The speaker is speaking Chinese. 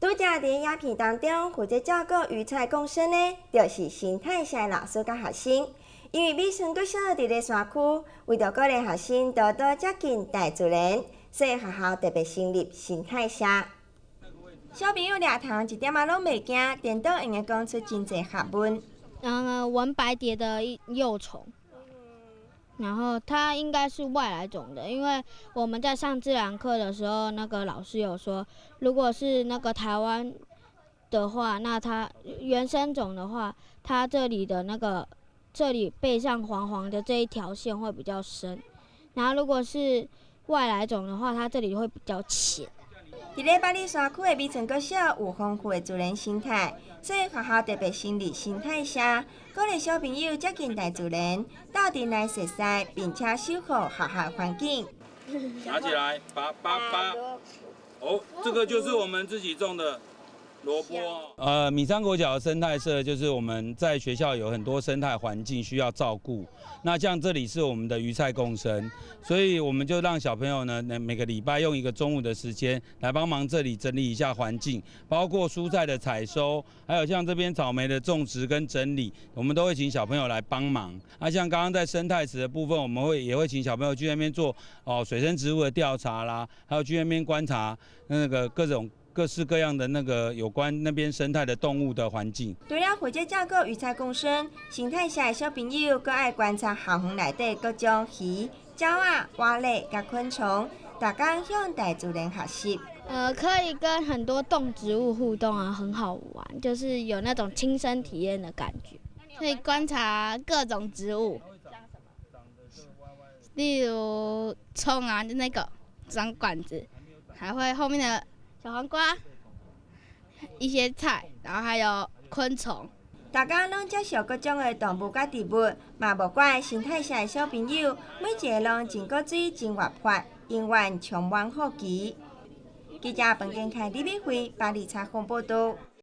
拄则伫影片当中负责照顾鱼菜共生的，就是生态社老师甲学生。因为美村国小伫咧山区，为着鼓励学生多多接近大自然，所以学校特别成立生态社。小朋友掠虫一点仔拢袂惊，电脑用会讲出真侪学问。文白蝶的幼虫。然后它应该是外来种的，因为我们在上自然课的时候，那个老师有说，如果是那个台湾的话，那它原生种的话，它这里的这里背上黄黄的这一条线会比较深，然后如果是外来种的话，它这里会比较浅。伫咧八里山区的美村国小有丰富的自然生态，所以学校特别成立生态社，鼓励小朋友接近大自然，到店来熟悉，并且守护学校环境。拿起来，拔。哦，这个就是我们自己种的萝卜。米山国小的生态社就是我们在学校有很多生态环境需要照顾。那像这里是我们的鱼菜共生，所以我们就让小朋友呢，每个礼拜用一个中午的时间来帮忙这里整理一下环境，包括蔬菜的采收，还有像这边草莓的种植跟整理，我们都会请小朋友来帮忙。像刚刚在生态池的部分，我们也会请小朋友去那边做水生植物的调查啦，还有去那边观察那个各式各样的有关那边生态的动物的环境。除了负责照顾鱼菜共生，生态社的小朋友更爱观察校园内底各种鱼、鸟仔、蛙类甲昆虫，大家向大自然学习。可以跟很多动植物互动啊，很好玩，就是有那种亲身体验的感觉。可以观察各种植物，例如葱啊，就那个长管子，还会后面的小黄瓜，一些菜，然后还有昆虫。大家拢接受各种的动物甲植物，嘛无怪生态社的小朋友，每一个拢真古水、真活泼，永远充满好奇。记者彭建凯、李美惠、巴黎采访报道。